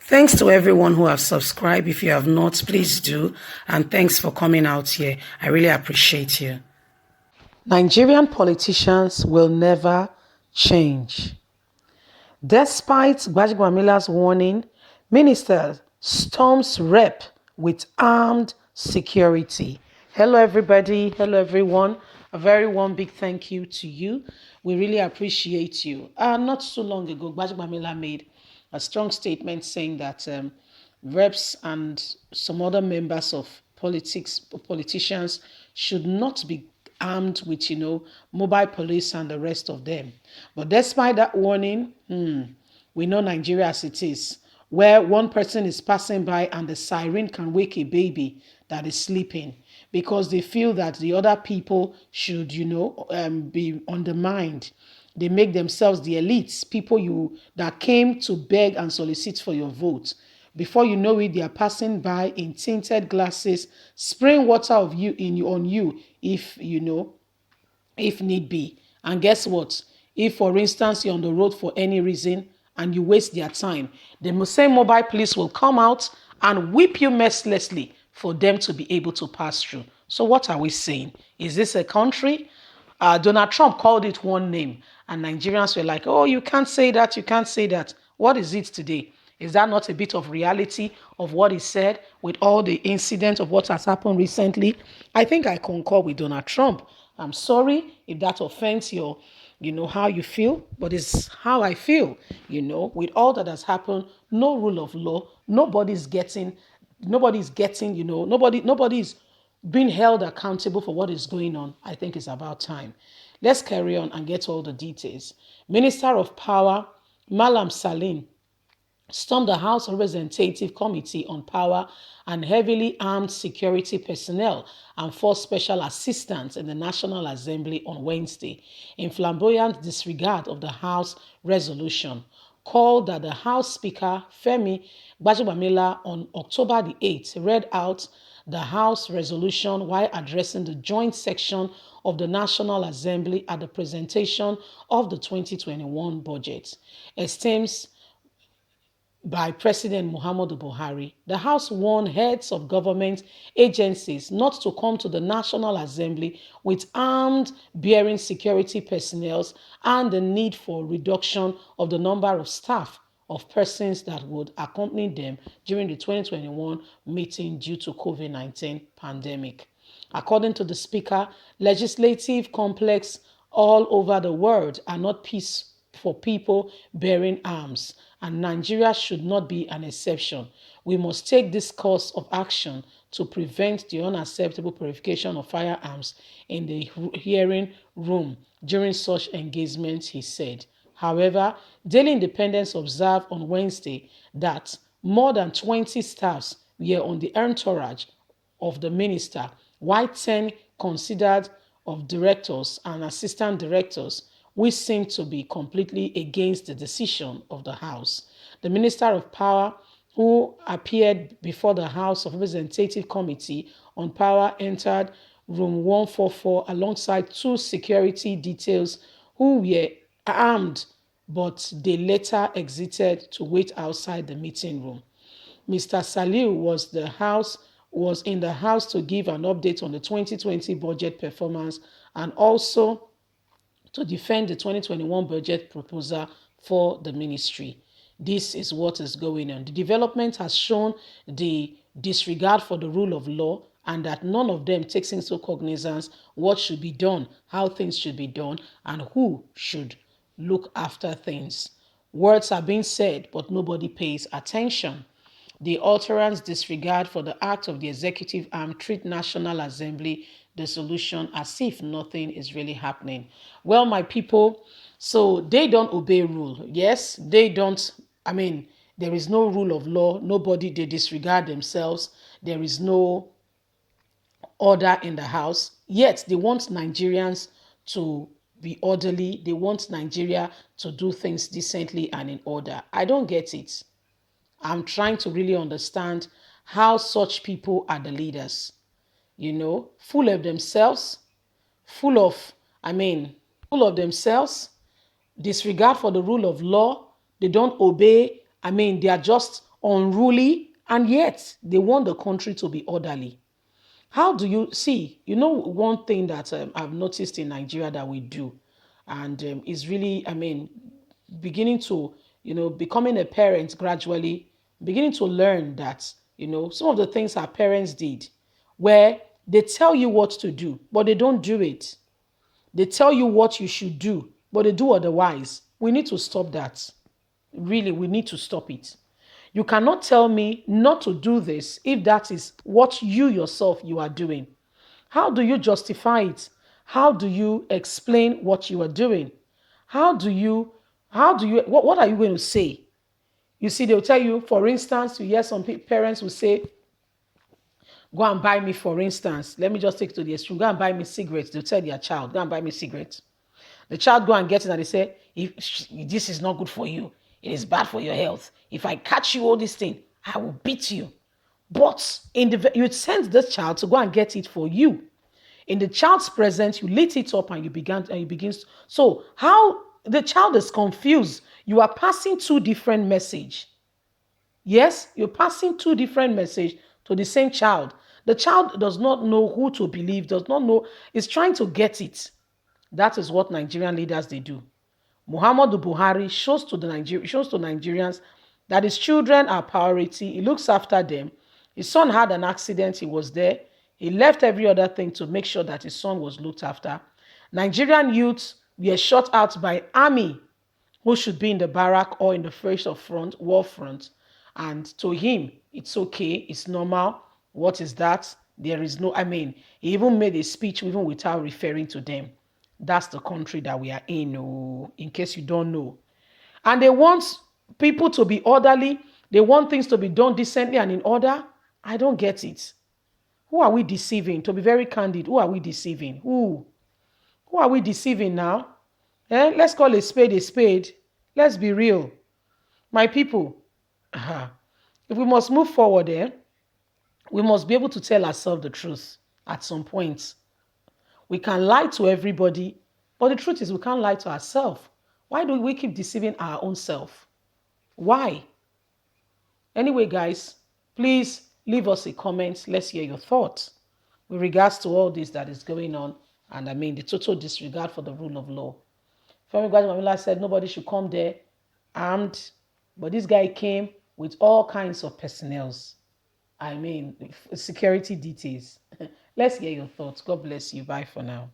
Thanks to everyone who have subscribed. If you have not, please do. And thanks for coming out here. I really appreciate you. Nigerian politicians will never change. Despite Gbajebiamila'S warning, minister storms rep with armed security. Hello, everybody. Hello, everyone. A very warm, big thank you to you. We really appreciate you. Not so long ago, Gbajebiamila made a strong statement saying that reps and some other members of politicians should not be armed with, mobile police and the rest of them. But despite that warning, we know Nigeria as it is, where one person is passing by and the siren can wake a baby that is sleeping because they feel that the other people should, be undermined. They make themselves the elites, people that came to beg and solicit for your vote. Before you know it, they are passing by in tinted glasses, spraying water on you if need be. And guess what? If, for instance, you're on the road for any reason and you waste their time, the same mobile police will come out and whip you mercilessly for them to be able to pass through. So what are we saying? Is this a country? Donald Trump called it one name, and Nigerians were like, oh, you can't say that, you can't say that. What is it today? Is that not a bit of reality of what he said with all the incidents of what has happened recently? I think I concur with Donald Trump. I'm sorry if that offends your, how you feel, but it's how I feel, with all that has happened, no rule of law, nobody's getting, nobody's being held accountable for what is going on. I think it's about time. Let's carry on and get all the details. Minister of Power, Malam Salim, stormed the House Representative Committee on Power and heavily armed security personnel and 4 special assistants in the National Assembly on Wednesday in flamboyant disregard of the House resolution called that the House Speaker, Femi Gbajebiamila, on October the 8th, read out the House resolution while addressing the joint section of the National Assembly at the presentation of the 2021 budget. Esteems by President Muhammadu Buhari, the House warned heads of government agencies not to come to the National Assembly with armed bearing security personnel and the need for reduction of the number of staff of persons that would accompany them during the 2021 meeting due to COVID-19 pandemic. According to the Speaker, legislative complex all over the world are not peace for people bearing arms, and Nigeria should not be an exception. We must take this course of action to prevent the unacceptable purification of firearms in the hearing room during such engagements, he said. However, Daily Independence observed on Wednesday that more than 20 staffs were on the entourage of the minister, while 10 considered of directors and assistant directors, which seemed to be completely against the decision of the House. The Minister of Power, who appeared before the House of Representative Committee on Power, entered room 144 alongside 2 security details who were armed, but they later exited to wait outside the meeting room. Mr. Saliu was in the House to give an update on the 2020 budget performance and also to defend the 2021 budget proposal for the ministry. This is what is going on. The development has shown the disregard for the rule of law and that none of them takes into cognizance what should be done, how things should be done, and who should look after things. Words are being said, but nobody pays attention. The utterance disregard for the act of the executive arm treat National Assembly dissolution as if nothing is really happening. Well, my people, so they don't obey rule. Yes, they don't. There is no rule of law. Nobody, they disregard themselves. There is no order in the house. Yet they want Nigerians to be orderly. They want Nigeria to do things decently and in order. I don't get it. I'm trying to really understand how such people are the leaders. Full of themselves, full of, full of themselves, disregard for the rule of law. They don't obey. They are just unruly, and yet they want the country to be orderly. How do you see? One thing that I've noticed in Nigeria that we do, and is really, beginning to, becoming a parent gradually, beginning to learn that, some of the things our parents did, where they tell you what to do, but they don't do it. They tell you what you should do, but they do otherwise. We need to stop that. Really, we need to stop it. You cannot tell me not to do this if that is what you yourself you are doing. How do you justify it? How do you explain what you are doing? What are you going to say? You see, they'll tell you, for instance, you hear some parents will say, go and buy me, for instance, let me just take it to the extreme, go and buy me cigarettes. They'll tell their child, go and buy me cigarettes. The child go and get it and they say, if this is not good for you, it is bad for your health. If I catch you all this thing, I will beat you. But you send this child to go and get it for you. In the child's presence, you lit it up and you begin. So how the child is confused. You are passing two different messages. Yes, you're passing two different messages to the same child. The child does not know who to believe, does not know, is trying to get it. That is what Nigerian leaders they do. Muhammadu Buhari shows to Nigerians that his children are priority. He looks after them. His son had an accident. He was there. He left every other thing to make sure that his son was looked after. Nigerian youths were shot out by army who should be in the barrack or in the first of front, war front. And to him, it's okay, it's normal. What is that? There is no, he even made a speech even without referring to them. That's the country that we are in, oh, in case you don't know. And they want people to be orderly. They want things to be done decently and in order. I don't get it. Who are we deceiving? To be very candid, who are we deceiving? Who? Who are we deceiving now? Let's call a spade a spade. Let's be real. My people, if we must move forward, we must be able to tell ourselves the truth at some point. We can lie to everybody, but the truth is we can't lie to ourselves. Why do we keep deceiving our own self? Why? Anyway, guys, please leave us a comment. Let's hear your thoughts with regards to all this that is going on. And the total disregard for the rule of law. Gbajebiamila'S said nobody should come there armed, but this guy came with all kinds of personnel. Security details. Let's hear your thoughts. God bless you. Bye for now.